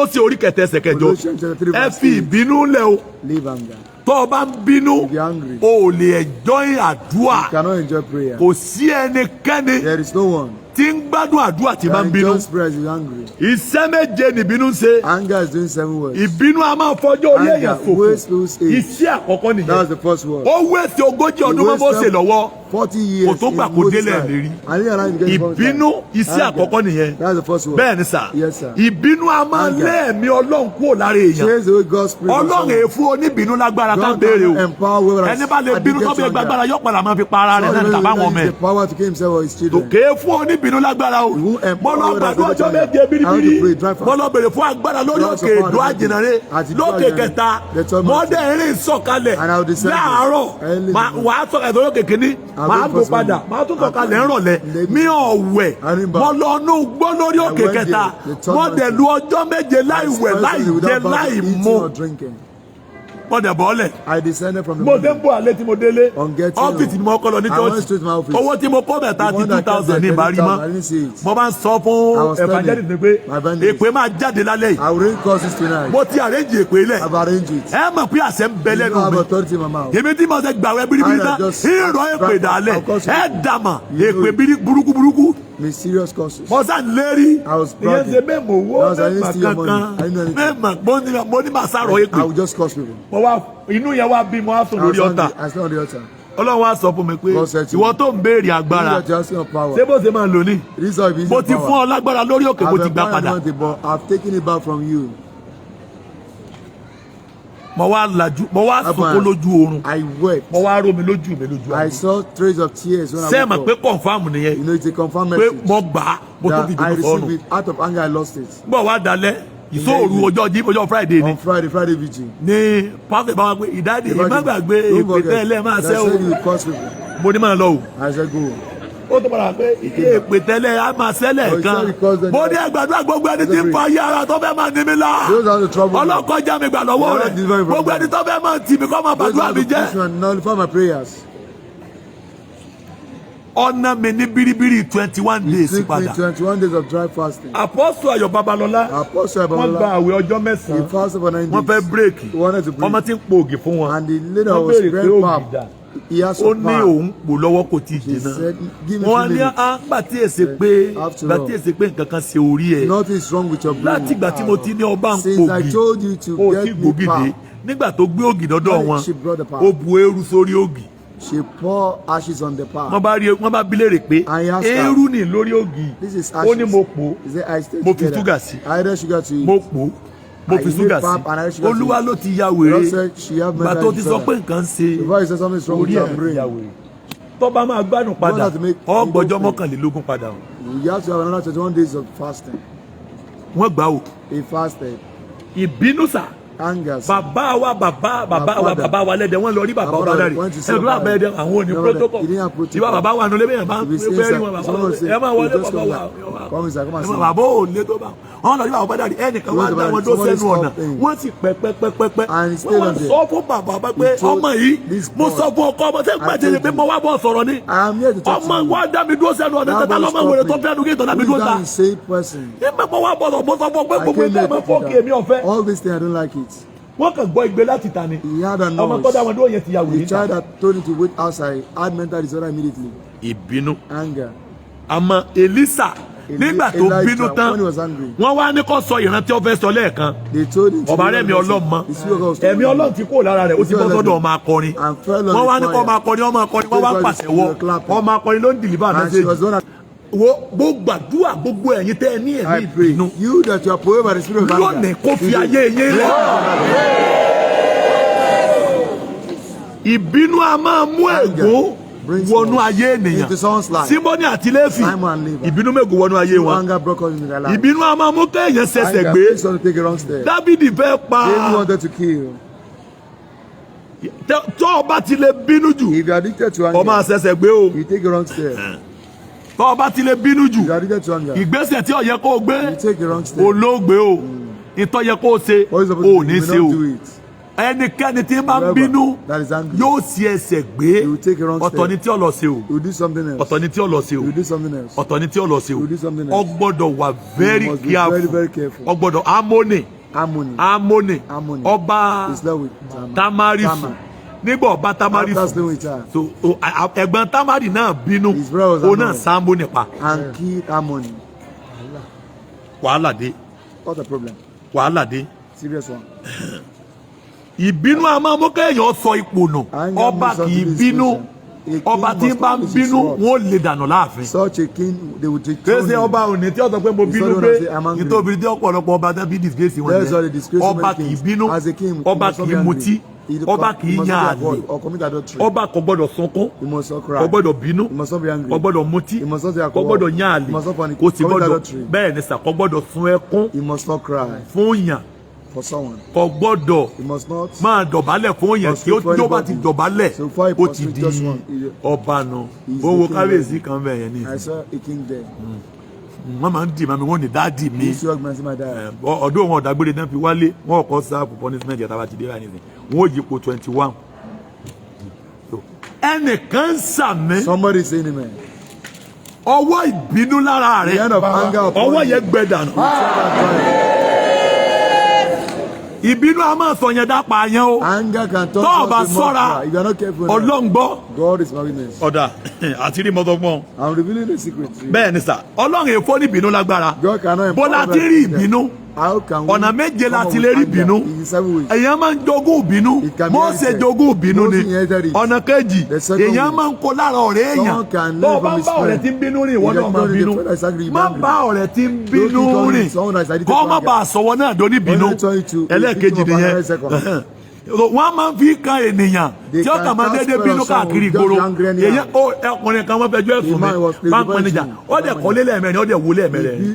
Kólósì orí kẹta ẹsẹ̀ kẹjọ ẹ fi ìbínú lẹ̀ o. Leave anger. Tó o bá ń bínú o ò lè enjoy àdúrà. You cannot enjoy prayer. Kò sí ẹnikẹ́ni. There is no one. Tí ń gbádùn àdúrà tí máa ń bínú. Iṣẹ́ méje nìbínú ń ṣe. Anger is doing 7 words. Ìbínú a máa fọjọ́ orí èèyàn ṣòfò. Iṣẹ́ àkọ́kọ́ nìyẹn. That's the first word. Ó wéṣẹ̀ 40 ọdún mọ́ Mósè lọ́wọ́. 40 years. Kò tó gbà kó délẹ̀ lérí. Ìbínú iṣẹ́ àkọ́kọ́ nìyẹn. That's the first word. Bẹ́ẹ̀ ni sà. Yes, sir. Ìbínú a máa lé ẹ̀mí Ọlọ́run kúrò lára èèyàn. Change the way God's spirit. Ọlọ́run èèfún oníbínú lágbára ká béèrè o. Ẹni bá lè bínú tó bí gbàgbára yóò padà máa fi pa ara rẹ̀ náà tàbáwọn ọmọ ẹ̀. Tòkè fún oníbínú lágbára o. Mo lọ gbàdúrà ọjọ́ méje biribiri. Mo lọ bèrè fún agbára lórí òkè èdò àjìnàre lókè kẹta. Mo dẹ̀ eré sọ̀kalẹ̀ láàárọ̀. Wàá sọ̀kalẹ̀ lórí òkè kìíní. Màá tó padà. Màá tó sọ̀kalẹ̀ ńrọ̀lẹ́. Mi ò wẹ̀. Mo lọ nú gbó lórí òkè kẹta. Mo dẹ̀ lu ọjọ́ méje láì wẹ̀ láì jẹ láì mu. Mo dẹ̀ bọ́lẹ̀. Mo dé ń bọ̀ alẹ́ tí mo délé. Ọ́fíìsì ni mo kọ́ lọ ní church. Owó tí mo kọ́ bẹ̀ 32,000 ní ìbárí mọ́. Mo máa ń sọ fún evangelist ni pé èpè máa jáde lálẹ́ yìí. Mo ti arrange èpè lẹ̀. Ẹ mọ̀ pé àṣẹ ń bẹ lẹ́nu mi. Èmi tí mo ṣe gbàwẹ̀ biribiri náà ìrọ̀ èpè dálẹ̀. Ẹ dàmà èpè burúkú. Mysterious causes. Mo sá lérí. I was bragging. Ìyẹn ṣe mẹ́mọ̀ owó mẹ́mọ̀ kankan. Mẹ́mọ̀ mo ní màá sáró èpè. I will just curse people. Inú yẹn wá bí mo á sùn lórí ọ̀tá. I stand on the altar. Ọlọ́run wá sọ fún mi pé ìwọ tó ń béèrè agbára ṣé bó ṣe máa lò ní. Mo ti fún ọ lágbára lórí òkè mo ti gbà padà. I've taken it back from you. Mo wá lajú mo wá sunkún lójú oorun. I wept. Mo wá rómi lójú mi lójú I saw traces of tears when I woke up. Ṣé mọ̀ pé confam nìyẹn. You know it's a confirm pé message. mo gbà á mo tó fi I dìbò sọ́nù. received it out of anger. I lost it. Bọ̀ wá dalẹ̀ ìṣòro ọjọ́ Friday ni. On Friday vigil. Ní pásítọ̀ bá wá pé ìdádì má gbàgbé èpè tẹ́lẹ̀ máa ṣẹ́ o. Mo ní máa lọ o. I said go. Ó tó padà pé èpè tẹ́lẹ̀ á máa ṣẹlẹ̀ kan. Mo ní ẹgbàdúrà gbogbo ẹni tí ń fa ayé ara tó fẹ́ máa ní mi lá. Ọlọ́kọjá mi gbà lọ́wọ́ rẹ̀. Gbogbo ẹni tó fẹ́ máa tì mí kọ́ máa bàdúrà mi jẹ́. Ọ̀nà mi ní biribiri 21 days padà. 21 days of dry fasting. Apostle Ayọ̀ Babalọ́lá. Wọ́n gba àwẹ̀ ọjọ́ mẹ́sàn-án. Wọ́n fẹ́ bírèkì. Ọmọ tí ń po ògì fún wọn. And the leader was very pap. He has ó ní òun pò lọ́wọ́ kò tí ì jìnnà. Wọ́n ní gbà tí èsè pé nǹkan kan ṣe orí ẹ̀. Nothing is wrong with your brain. Láti ìgbà tí mo ti ní ọba ń pògì ó ti gbòógì dé. Nígbà tó gbé ògì dọ́dọ̀ wọn ó bu eérú sórí ògì. She pour ashes on the pan. Wọ́n bá bi léèrè pé eérú ni lórí ògì. Ó ní mo pò mo fi ṣúgà sí. Mo pò mo fi ṣúgà sí. Olúwa ló ti ya wèrè. Gbà tó ti sọ pé nǹkan ṣe orí ẹ̀ ya wèrè. Tó bá máa gbádùn padà ọgbọ̀jọ́ 21 padà. You have to have another 21 days of fasting. Wọ́n gbà o. He fasted. Ìbínú sà. Bàbá wa lẹ́dẹ̀ wọ́n lọ rí bàbá ọba náà rí ẹ̀dùn bàbá ẹ̀dẹ̀ àwọn òní protocol ìwà bàbá wa nù lébẹ̀ yẹn bá fẹ́ rí wọn bàbá ẹ máa wọlé bàbá wa bàbá ò lé tó bá wọn lọ rí bàbá dáàrí ẹnìkan wá dá wọn tó sẹ́nu ọ̀nà wọ́n ti pẹ́pẹ́pẹ́pẹ́ wọ́n sọ fún bàbá pé ọmọ yìí mo sọ fún ọkọ ọmọ tẹ́ gbàjẹ́ pé mo wá bọ̀ sọ̀rọ̀ ni ọmọ wa dá mi dúró sẹ́nu ọ̀nà tẹ́tà lọ́mọ wẹ̀rẹ̀ tó fẹ́ nu kí ìtọ́ná mi dúró ta ẹ mo wá bọ̀ sọ fún pé gbogbo ilé ẹ̀mọ́ fọ́ọ̀kì èmi ọ̀fẹ́. All these things I don't like it. Wọ́n kàn gbọ́ igbe láti ta ni. He had a noise. Ọmọ tó dá wọn dúró yẹn ti ya wèrè. The child that told him to wait outside had mental disorder immediately. Ìbínú. Anger. Àmọ́ Elisa nígbà tó bínú tán wọ́n wá ní kó sọ ìrántí ọ̀fẹ́ sọ lẹ́ẹ̀kan. Ọba rẹ̀ mi ọlọ́mọ ẹ̀mí ọlọ́run ti kúrò lára rẹ̀ ó ti bọ́ sọ́dọ̀ ọmọ akọrin. Wọ́n wá ní kó ọmọ akọrin wọ́n wá pàṣẹ wọ ọmọ akọrin ló ń dìlíbà mẹ́sẹ̀jì. Wo gbàdúrà gbogbo ẹ̀yin tẹ́ ẹ ní ẹ̀mí ìbínú. You that you are powered by the spirit of anger. Lónìí kó fi ayé yín lẹ̀. Ìbínú a máa mú ègún wọnú ayé ènìyàn. Símónì àti Léfì ìbínú mẹ́gùn wọnú ayé wọn. Ìbínú a máa mú kéèyàn ṣẹ̀ṣẹ̀ gbé. Dábìdì fẹ́ pa. Tó o bá ti lè bínú jù o máa ṣẹ̀ṣẹ̀ gbé o. Tó o bá ti lè bínú jù ìgbésẹ̀ tí ó yẹ kó o gbé olóògbé o ìtọ́ yẹ kó o ṣe o ò ní ṣe o ẹnikẹ́ni tí ń bá ń bínú yóò sì ẹsẹ̀ gbé ọ̀tọ̀ ní tí ó lọ ṣe o ọ̀tọ̀ ní tí ó lọ ṣe o ọ̀tọ̀ ní tí ó lọ ṣe o ó gbọ́dọ̀ wà very careful ó gbọ́dọ̀ harmony ọba Tamarisu nígbà ọba Tamarisu so ẹ̀gbọ́n Tamari náà bínú òun náà sáńbó nípa wàhálà dé wàhálà dé ìbínú a máa mú kéèyàn sọ ipò nù ọba kì í bínú ọba tí ń bá ń bínú wọn lè dànù láàfin kéèsì ọba òní tí ó sọ pé mo bínú pé nítorí tí ọ̀pọ̀lọpọ̀ ọba tẹ́ bí disgrace wọn jẹ ọba kì í bínú ọba kì í mutí ọba kì í yan àlè ọba kò gbọdọ̀ sunkún kò gbọdọ̀ bínú kò gbọdọ̀ mutí kò gbọdọ̀ yan àlè kò sì gbọdọ̀ bẹ́ẹ̀ ni sà kò gbọdọ̀ sun ẹkún fún yàn kò gbọdọ̀ máa dọ̀bálẹ̀ fún yẹn tí ó bá ti dọ̀bálẹ̀ ó ti di ọba nù owó kábíyèsí kan bẹ̀ yẹn ní wọ́n máa ń dì mami wọ́n ní dáàdì mi ọdún wọn ọ̀dàgbére náà fi wálé wọ́n kọ́ sáàpù punishment yàtọ̀ àti dé báyìí wọ́n ò yípo 21 ẹnìkan sàmì ọwọ́ ìbínú lára rẹ̀ ọwọ́ yẹn gbẹ dànù. Ìbínú a máa sọ yẹn dápa yẹn o. Tó o bá ṣọ́ra ọlọ́ngbọ́. Ọ̀dà àti rí mọ́tọ́gbọ́n. Bẹ́ẹ̀ ni sà, Ọlọ́run èèfó ní ìbínú lágbára. Bọ́lá ti rí ìbínú. Ọ̀nà méje láti lè rí ìbínú. Èèyàn máa ń jogún ìbínú. Mósè jogún ìbínú ni. Ọ̀nà kejì, èèyàn máa ń kó lára ọ̀rẹ́ èèyàn. Tó o bá ń bá ọ̀rẹ́ tí ń bínú rìn, ìwọ náà máa bínú. Má bá ọ̀rẹ́ tí ń bínú rìn. Kọ́ má bá àsọwọ́ náà dóní bínú. Ẹlẹ́ẹ̀kejì nìyẹn. Wọ́n máa ń fi kan ènìyàn tí ó kà máa dédé bínú káàkiri ìgboro. Èyí ọkùnrin kan wọ́n fẹjọ́ ẹ̀sùn mi báńkì manager ó dẹ̀ kọ́ lé lẹ́ẹ̀mẹ́rin ó dẹ̀ wó lẹ́ẹ̀mẹ́rin.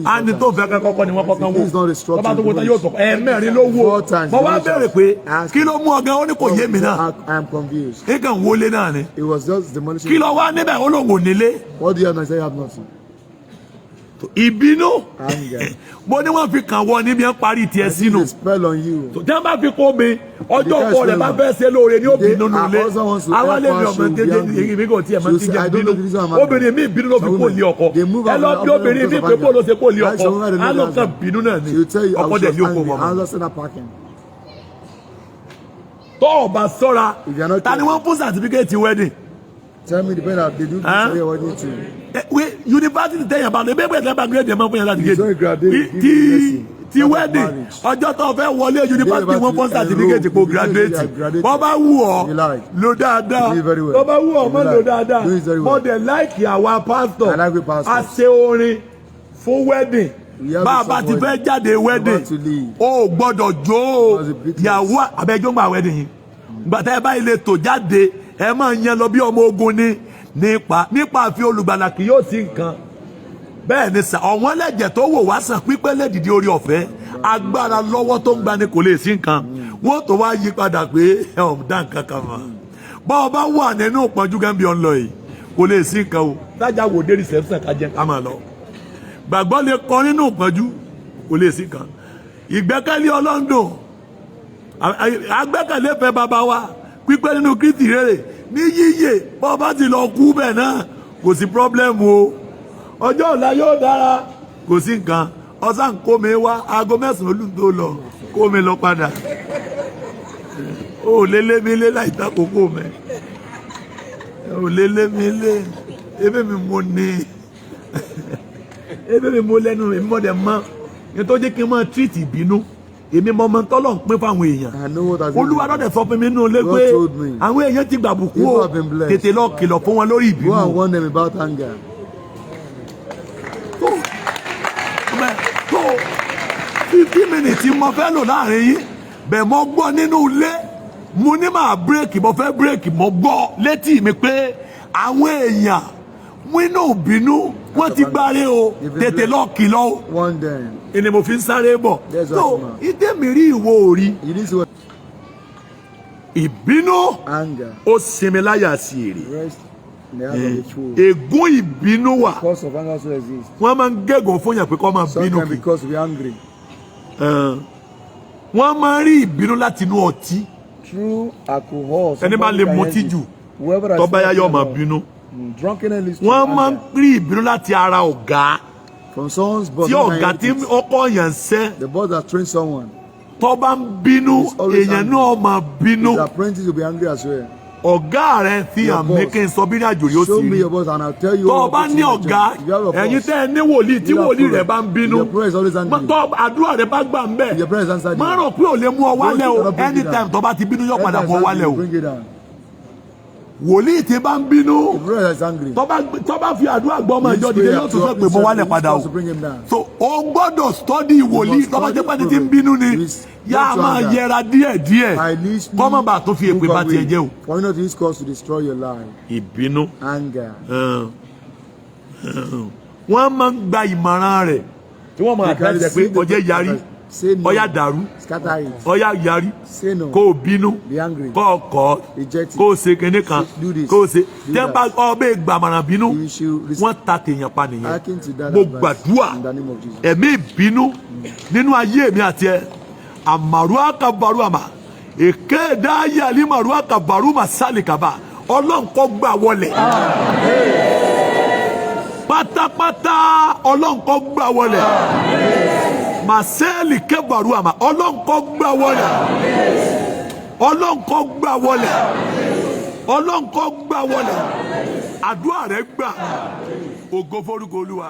A ní tó fẹ́ kọ́kọ́ ni wọ́n kọ́kọ́ wó. Wọ́n bá tó wó tán yóò sọ ẹ̀ẹ̀mẹ́rin ló wó. Mo wá bẹ̀rẹ̀ pé kí ló mú ọgán ó ní kò yé mi náà. Ní kàn wọlé náà ni. Kí ló wá níbẹ̀ ó lòun ò nílé. Ìbínú mo ní wọ́n fi kàn wọ níbi ẹ̀ parí tiẹ̀ sínú tí wọ́n bá fi kó mi ọjọ́ ọkọ rẹ̀ bá fẹ́ ṣe lóore ní òbínú nulẹ̀ àwọn alẹ́mi ọmọ tẹ́jẹ́ èyí mi kò tiẹ̀ máa ti jẹ́ bínú obìnrin mi bínú ló fi kó lé ọkọ ẹ lọ bí obìnrin mi pé bó ló ṣe kó lé ọkọ á lọ kàn bínú náà ni ọkọ dẹ̀ ní oko mọ́. Tó o bá ṣọ́ra ta ni wọ́n fún certificate wedding. Tell me the better they do this year what you do. University tell you about the baby that graduate dem fún yẹn láti gate. Ti wedding ọjọ́ tó fẹ́ wọlé university wọ́n fún certificate kó graduate. Bó bá wù ọ́ lò dáadáa. Bó bá wù ọ́ mọ́ lò dáadáa. Mo dey like our pastor. A ṣe orin fún wedding. Bàbá ti fẹ́ jáde wedding. O gbọ́dọ̀ jó ìyàwó abẹ́jọ́ gba wedding yìí. Gbàtà ẹ báyìí lè tò jáde. Ẹ máa yan lọ bí ọmọ ogun ni nípa àfi olùgbàlà kì yóò sí nǹkan bẹ́ẹ̀ ni sà ọ̀wọ́n lẹ́jẹ̀ tó wò wá sàn pípẹ́ lẹ́dìdí orí ọ̀fẹ́ agbára lọ́wọ́ tó ń gbani kò lè sí nǹkan wọ́n tó wá yí padà pé ẹ ò dá nǹkan kan mọ́ bá ọ bá wà nínú ìpọ́njú gẹ́gẹ́ ọ̀nlọ yìí kò lè sí nǹkan o tájà wò dé reception kájẹ ká máa lọ gbàgbọ́ lè kọ nínú ìpọ́njú kò lè sí nǹkan ìgbẹ́kẹ̀lé ọlọ́ndùn agbẹ́kẹ̀lé fẹ́ bàbá wa pípẹ́ nínú Kristi rere ní yíyè bọ́ bá ti lọ kú bẹ́ẹ̀ náà kò sí pọ́blẹ́mù o ọjọ́ ọ̀la yóò dára kò sí nǹkan ọ̀sán kó mi wá aago 9 olùdó lọ kó mi lọ padà ó lé lé mi lé láì takòkò mẹ́ ó lé lé mi lé ebe mi mo ní ebe mi mo lẹ́nu mi mọ́ dẹ̀ mọ́ nítorí kí n máa treat ìbínú èmi mọ ọmọ tọ́lọ̀ ń pín fáwọn èèyàn Olúwa lọ́dẹ̀ sọ fún mi nínú ilé pé àwọn èèyàn ti gbàbùkù o tètè lọ kìlọ̀ fún wọn lórí ìbínú. tó 50 minutes mo fẹ́ lò láàrin yín bẹ́ẹ̀ mo gbọ́ nínú ilé mo ní máa bírèkì mo fẹ́ bírèkì mo gbọ́ létí mi pé àwọn èèyàn nínú ìbínú wọ́n ti gbáre o tètè lọ kìlọ̀ o ẹni mo fi ń sáré bọ̀ tó ìdè mi rí ìwọ orí ìbínú ó sinmi láyà sí èrè ègún ìbínú wà wọ́n máa ń gégùn fún yàn pé kó máa bínú kì wọ́n máa ń rí ìbínú láti inú ọtí. Through alcohol. Ẹni máa lè mutí jù tó bá yá yóò máa bínú. Wọ́n máa ń rí ìbínú láti ara ọ̀gá. From someone's boss. Tí ọ̀gá tí ọkọ yàn ṣẹ́. The boss that trains someone. Tó bá ń bínú èèyàn náà máa bínú. His apprentice will be angry as well. Ọ̀gá rẹ̀ fi hàn mí kí n sọ bí ní àjò yóò sì rí. Tó o bá ní ọ̀gá ẹ̀yin tẹ́ ẹ ní wòlíì tí wòlíì rẹ̀ bá ń bínú tó àdúrà rẹ̀ bá gbà ń bẹ̀ má rò pé ò lè mú ọ wálẹ̀ o anytime tó bá ti bínú yóò padà mú ọ wálẹ̀ o. Wòlíì tí bá ń bínú tó bá fi àdúrà gbọ́ ọmọ ìjọ dìde yóò tún fẹ́ pè mọ́ wálẹ̀ padà o. So o gbọ́dọ̀ study wòlíì tó bá jẹ́ pé ní ti ń bínú ni yá máa yẹra díẹ̀díẹ̀ kọ́ má bàa tó fi èpè bá tiẹ̀ jẹ́ o. For you not to use cause to destroy your life. Ìbínú. Anger. Wọ́n máa ń gba ìmọ̀ràn rẹ̀ tí wọ́n máa kàn jẹ́ pé ọjẹ́ yarí ọya dàrú ọya yarí kó o bínú kó o kọ́ kó o ṣe kinní kan kó o ṣe tẹ́ bá ọbẹ̀ gbàmọ̀ràn bínú wọ́n ta tèèyàn pa nìyẹn. Mo gbàdúrà ẹ̀mí ìbínú nínú ayé mi àti ẹ àmàrú àkàbàrú àmà èké dáyé àlímàrú àkàbàrú màsálìkàbà Ọlọ́run kó gbà wọlé pátápátá Ọlọ́run kó gbà wọlé màsẹ́ẹ̀lì kẹbàrú àmà Ọlọ́run kó gbà wọlé Ọlọ́run kó gbà wọlé Ọlọ́run kó gbà wọlé àdúrà rẹ gbà ògo forúkọ Olúwa.